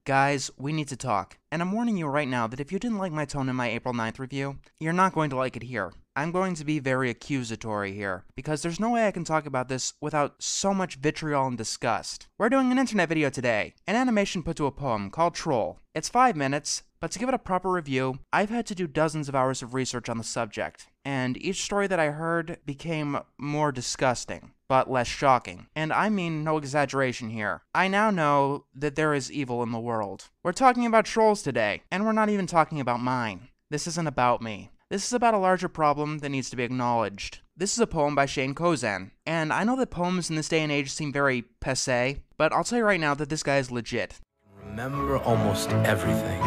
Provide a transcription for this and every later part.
Guys, we need to talk. And I'm warning you right now that if you didn't like my tone in my April 9th review, you're not going to like it here. I'm going to be very accusatory here, because there's no way I can talk about this without so much vitriol and disgust. We're doing an internet video today, an animation put to a poem called Troll. It's 5 minutes, but to give it a proper review, I've had to do dozens of hours of research on the subject, and each story that I heard became more disgusting, but less shocking. And I mean no exaggeration here. I now know that there is evil in the world. We're talking about trolls today, and we're not even talking about mine. This isn't about me. This is about a larger problem that needs to be acknowledged. This is a poem by Koyczan, and I know that poems in this day and age seem very passé, but I'll tell you right now that this guy is legit. Remember almost everything,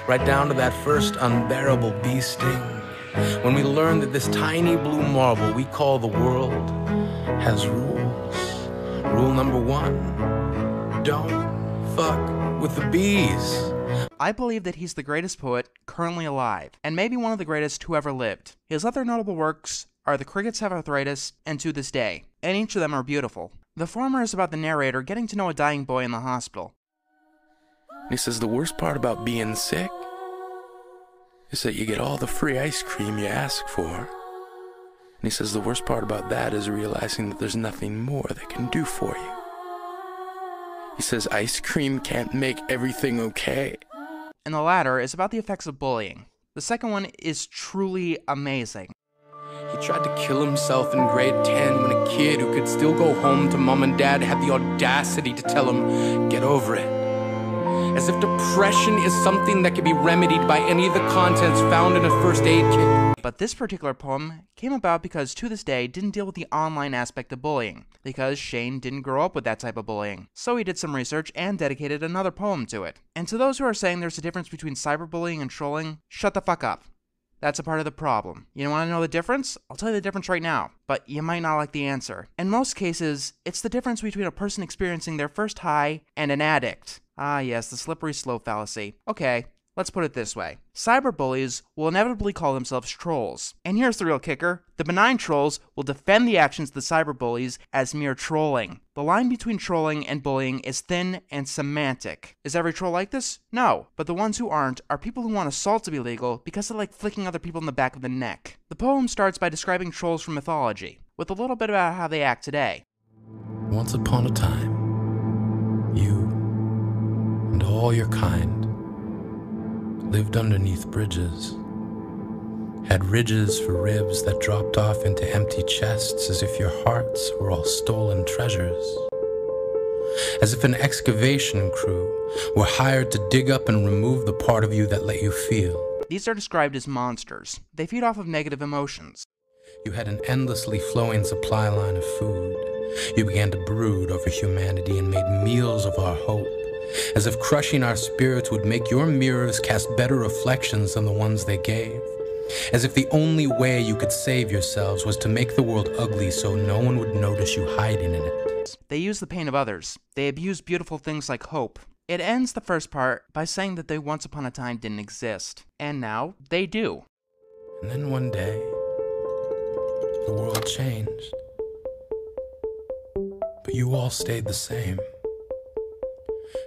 right down to that first unbearable bee sting, when we learned that this tiny blue marble we call the world has rules. Rule number 1, don't fuck with the bees. I believe that he's the greatest poet currently alive, and maybe one of the greatest who ever lived. His other notable works are The Crickets Have Arthritis and To This Day, and each of them are beautiful. The former is about the narrator getting to know a dying boy in the hospital. He says the worst part about being sick is that you get all the free ice cream you ask for. And he says the worst part about that is realizing that there's nothing more they can do for you. He says ice cream can't make everything okay. And the latter is about the effects of bullying. The second one is truly amazing. He tried to kill himself in grade 10 when a kid who could still go home to mom and dad had the audacity to tell him, get over it. As if depression is something that can be remedied by any of the contents found in a first aid kit. But this particular poem came about because To This Day didn't deal with the online aspect of bullying, because Shane didn't grow up with that type of bullying. So he did some research and dedicated another poem to it. And to those who are saying there's a difference between cyberbullying and trolling, shut the fuck up. That's a part of the problem. You want to know the difference? I'll tell you the difference right now, but you might not like the answer. In most cases, it's the difference between a person experiencing their first high and an addict. Ah yes, the slippery slope fallacy. Okay, let's put it this way. Cyberbullies will inevitably call themselves trolls. And here's the real kicker. The benign trolls will defend the actions of the cyberbullies as mere trolling. The line between trolling and bullying is thin and semantic. Is every troll like this? No. But the ones who aren't are people who want assault to be legal because they like flicking other people in the back of the neck. The poem starts by describing trolls from mythology, with a little bit about how they act today. Once upon a time, you and all your kind lived underneath bridges, had ridges for ribs that dropped off into empty chests as if your hearts were all stolen treasures. As if an excavation crew were hired to dig up and remove the part of you that let you feel. These are described as monsters. They feed off of negative emotions. You had an endlessly flowing supply line of food. You began to brood over humanity and made meals of our hope, as if crushing our spirits would make your mirrors cast better reflections than the ones they gave. As if the only way you could save yourselves was to make the world ugly so no one would notice you hiding in it. They use the pain of others. They abuse beautiful things like hope. It ends the first part by saying that they once upon a time didn't exist. And now, they do. And then one day, the world changed. But you all stayed the same.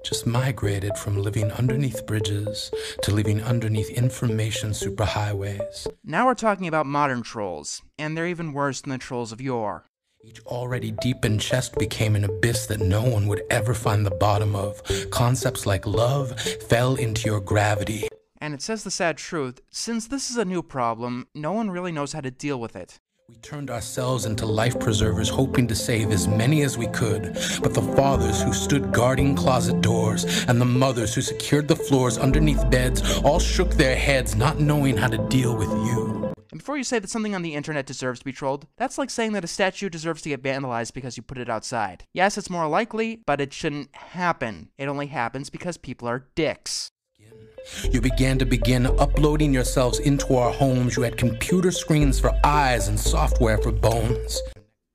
Just migrated from living underneath bridges to living underneath information superhighways. Now we're talking about modern trolls, and they're even worse than the trolls of yore. Each already deepened chest became an abyss that no one would ever find the bottom of. Concepts like love fell into your gravity. And it says the sad truth, since this is a new problem, no one really knows how to deal with it. We turned ourselves into life preservers, hoping to save as many as we could. But the fathers who stood guarding closet doors and the mothers who secured the floors underneath beds all shook their heads, not knowing how to deal with you. And before you say that something on the internet deserves to be trolled, that's like saying that a statue deserves to get vandalized because you put it outside. Yes, it's more likely, but it shouldn't happen. It only happens because people are dicks. You began uploading yourselves into our homes. You had computer screens for eyes and software for bones.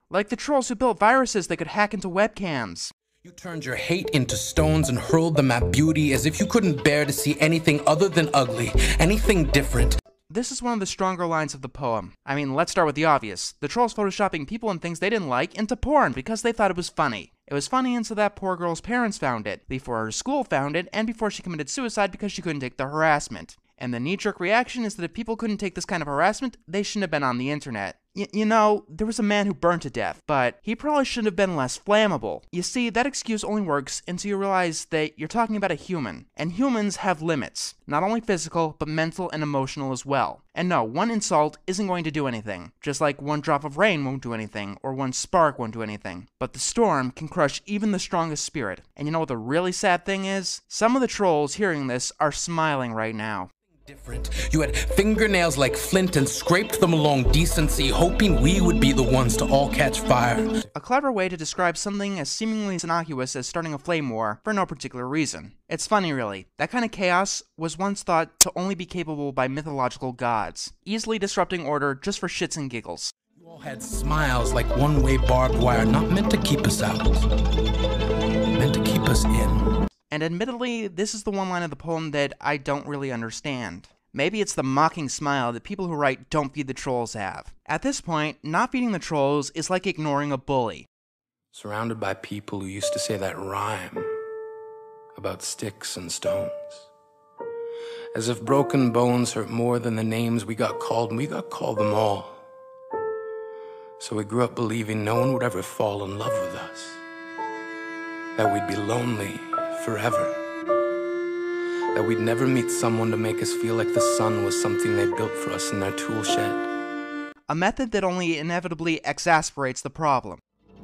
Like the trolls who built viruses that could hack into webcams. You turned your hate into stones and hurled them at beauty as if you couldn't bear to see anything other than ugly, anything different. This is one of the stronger lines of the poem. I mean, let's start with the obvious. The trolls photoshopping people and things they didn't like into porn because they thought it was funny. It was funny until that poor girl's parents found it, before her school found it, and before she committed suicide because she couldn't take the harassment. And the knee-jerk reaction is that if people couldn't take this kind of harassment, they shouldn't have been on the internet. You know, there was a man who burned to death, but he probably should have been less flammable. You see, that excuse only works until you realize that you're talking about a human, and humans have limits, not only physical, but mental and emotional as well. And no, one insult isn't going to do anything, just like one drop of rain won't do anything, or one spark won't do anything. But the storm can crush even the strongest spirit. And you know what the really sad thing is? Some of the trolls hearing this are smiling right now. Different. You had fingernails like flint and scraped them along decency, hoping we would be the ones to all catch fire. A clever way to describe something as seemingly innocuous as starting a flame war for no particular reason. It's funny, really. That kind of chaos was once thought to only be capable by mythological gods, easily disrupting order just for shits and giggles. You all had smiles like one-way barbed wire, not meant to keep us out, meant to keep us in. And admittedly, this is the one line of the poem that I don't really understand. Maybe it's the mocking smile that people who write Don't Feed the Trolls have. At this point, not feeding the trolls is like ignoring a bully. Surrounded by people who used to say that rhyme about sticks and stones. As if broken bones hurt more than the names we got called, and we got called them all. So we grew up believing no one would ever fall in love with us. That we'd be lonely forever. That we'd never meet someone to make us feel like the sun was something they built for us in their tool shed. A method that only inevitably exasperates the problem.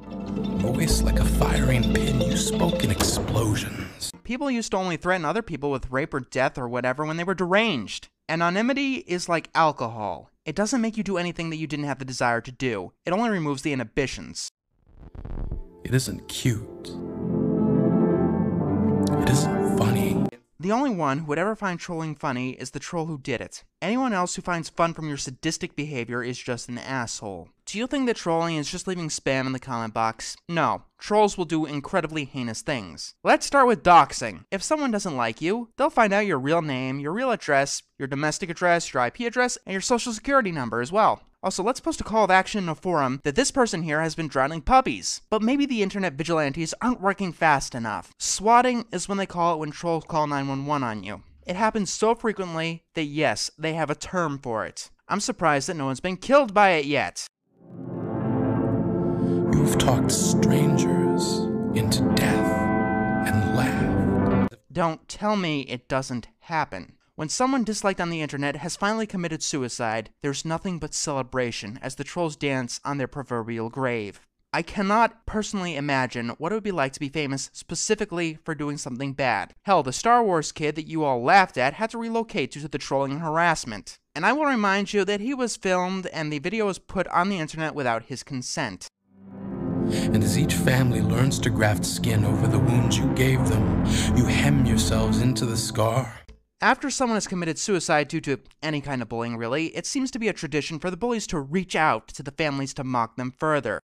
Voice like a firing pin, you spoke in explosions. People used to only threaten other people with rape or death or whatever when they were deranged. Anonymity is like alcohol. It doesn't make you do anything that you didn't have the desire to do. It only removes the inhibitions. It isn't cute. It isn't funny. The only one who would ever find trolling funny is the troll who did it. Anyone else who finds fun from your sadistic behavior is just an asshole. Do you think that trolling is just leaving spam in the comment box? No. Trolls will do incredibly heinous things. Let's start with doxing. If someone doesn't like you, they'll find out your real name, your real address, your domestic address, your IP address, and your social security number as well. Also, let's post a call of action in a forum that this person here has been drowning puppies. But maybe the internet vigilantes aren't working fast enough. Swatting is when they call it when trolls call 911 on you. It happens so frequently that yes, they have a term for it. I'm surprised that no one's been killed by it yet. You've talked strangers into death and laughed. Don't tell me it doesn't happen. When someone disliked on the internet has finally committed suicide, there's nothing but celebration as the trolls dance on their proverbial grave. I cannot personally imagine what it would be like to be famous specifically for doing something bad. Hell, the Star Wars kid that you all laughed at had to relocate due to the trolling and harassment. And I will remind you that he was filmed and the video was put on the internet without his consent. And as each family learns to graft skin over the wounds you gave them, you hem yourselves into the scar. After someone has committed suicide due to any kind of bullying really, it seems to be a tradition for the bullies to reach out to the families to mock them further.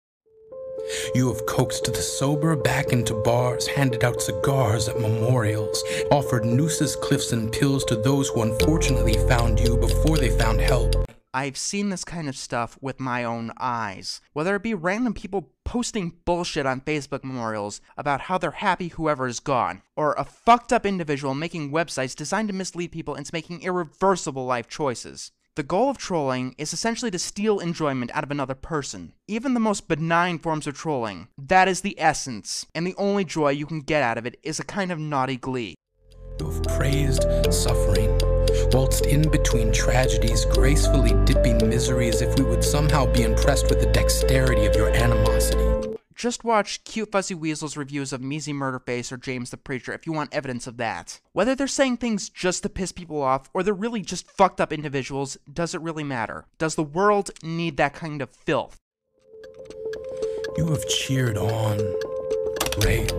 You have coaxed the sober back into bars, handed out cigars at memorials, offered nooses, cliffs, and pills to those who unfortunately found you before they found help. I've seen this kind of stuff with my own eyes. Whether it be random people posting bullshit on Facebook memorials about how they're happy whoever is gone, or a fucked up individual making websites designed to mislead people into making irreversible life choices. The goal of trolling is essentially to steal enjoyment out of another person. Even the most benign forms of trolling, that is the essence, and the only joy you can get out of it is a kind of naughty glee. You have praised suffering, waltzed in between tragedies, gracefully dipping misery as if we would somehow be impressed with the dexterity of your animosity. Just watch Cute Fuzzy Weasel's reviews of Measy Murderface or James the Preacher if you want evidence of that. Whether they're saying things just to piss people off, or they're really just fucked up individuals, does it really matter? Does the world need that kind of filth? You have cheered on rape.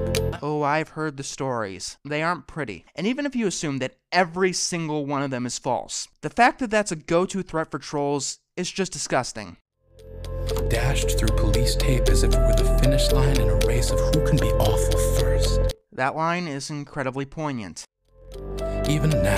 Oh, I've heard the stories. They aren't pretty. And even if you assume that every single one of them is false, the fact that that's a go-to threat for trolls is just disgusting. Dashed through police tape as if it were the finish line in a race of who can be awful first. That line is incredibly poignant. Even now,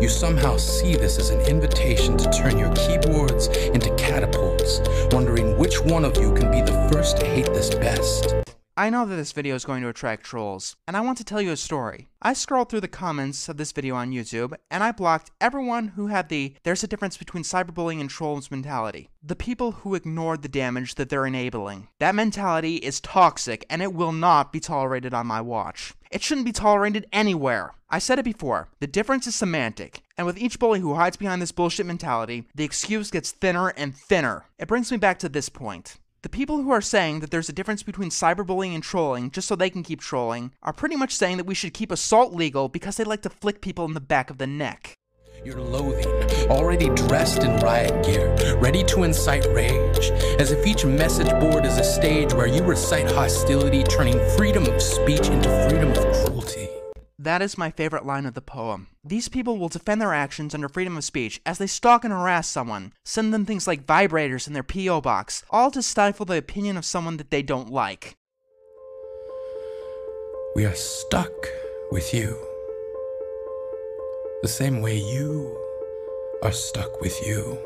you somehow see this as an invitation to turn your keyboards into catapults, wondering which one of you can be the first to hate this best. I know that this video is going to attract trolls, and I want to tell you a story. I scrolled through the comments of this video on YouTube, and I blocked everyone who had the "there's a difference between cyberbullying and trolls" mentality. The people who ignored the damage that they're enabling. That mentality is toxic, and it will not be tolerated on my watch. It shouldn't be tolerated anywhere. I said it before, the difference is semantic, and with each bully who hides behind this bullshit mentality, the excuse gets thinner and thinner. It brings me back to this point. The people who are saying that there's a difference between cyberbullying and trolling just so they can keep trolling are pretty much saying that we should keep assault legal because they like to flick people in the back of the neck. You're loathing, already dressed in riot gear, ready to incite rage, as if each message board is a stage where you recite hostility, turning freedom of speech into freedom of cruelty. That is my favorite line of the poem. These people will defend their actions under freedom of speech as they stalk and harass someone, send them things like vibrators in their P.O. box, all to stifle the opinion of someone that they don't like. We are stuck with you. The same way you are stuck with you.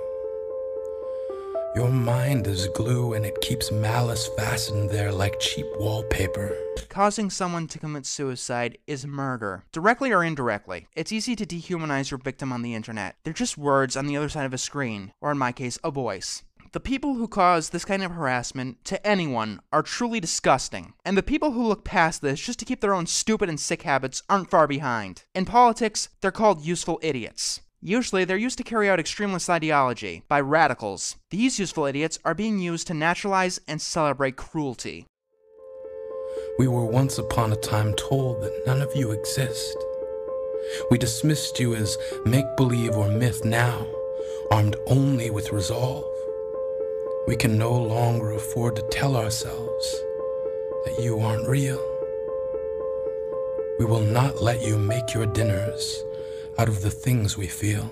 Your mind is glue and it keeps malice fastened there like cheap wallpaper. Causing someone to commit suicide is murder, directly or indirectly. It's easy to dehumanize your victim on the internet. They're just words on the other side of a screen, or in my case, a voice. The people who cause this kind of harassment to anyone are truly disgusting, and the people who look past this just to keep their own stupid and sick habits aren't far behind. In politics, they're called useful idiots. Usually, they're used to carry out extremist ideology by radicals. These useful idiots are being used to naturalize and celebrate cruelty. We were once upon a time told that none of you exist. We dismissed you as make-believe or myth now, armed only with resolve. We can no longer afford to tell ourselves that you aren't real. We will not let you make your dinners out of the things we feel.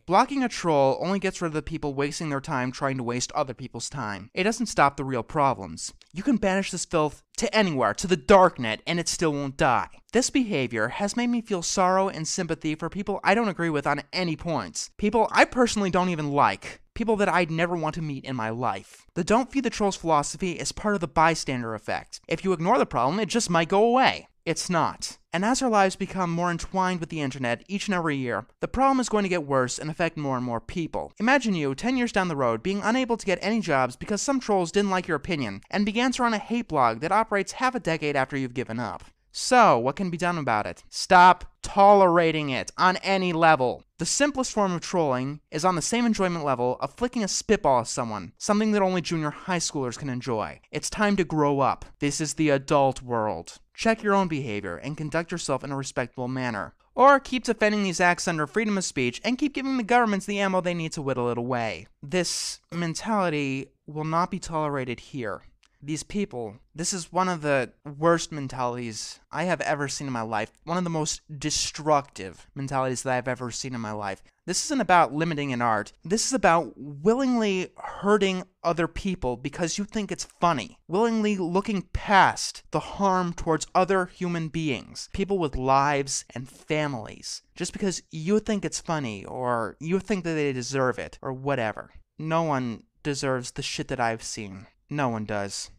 Blocking a troll only gets rid of the people wasting their time trying to waste other people's time. It doesn't stop the real problems. You can banish this filth to anywhere, to the darknet, and it still won't die. This behavior has made me feel sorrow and sympathy for people I don't agree with on any points. People I personally don't even like. People that I'd never want to meet in my life. The don't feed the trolls philosophy is part of the bystander effect. If you ignore the problem, it just might go away. It's not. And as our lives become more entwined with the internet each and every year, the problem is going to get worse and affect more and more people. Imagine you, 10 years down the road, being unable to get any jobs because some trolls didn't like your opinion and began to run a hate blog that operates half a decade after you've given up. So, what can be done about it? Stop tolerating it on any level. The simplest form of trolling is on the same enjoyment level of flicking a spitball at someone, something that only junior high schoolers can enjoy. It's time to grow up. This is the adult world. Check your own behavior and conduct yourself in a respectable manner. Or keep defending these acts under freedom of speech and keep giving the governments the ammo they need to whittle it away. This mentality will not be tolerated here. These people, this is one of the worst mentalities I have ever seen in my life. One of the most destructive mentalities that I've ever seen in my life. This isn't about limiting an art. This is about willingly hurting other people because you think it's funny. Willingly looking past the harm towards other human beings. People with lives and families. Just because you think it's funny or you think that they deserve it or whatever. No one deserves the shit that I've seen. No one does.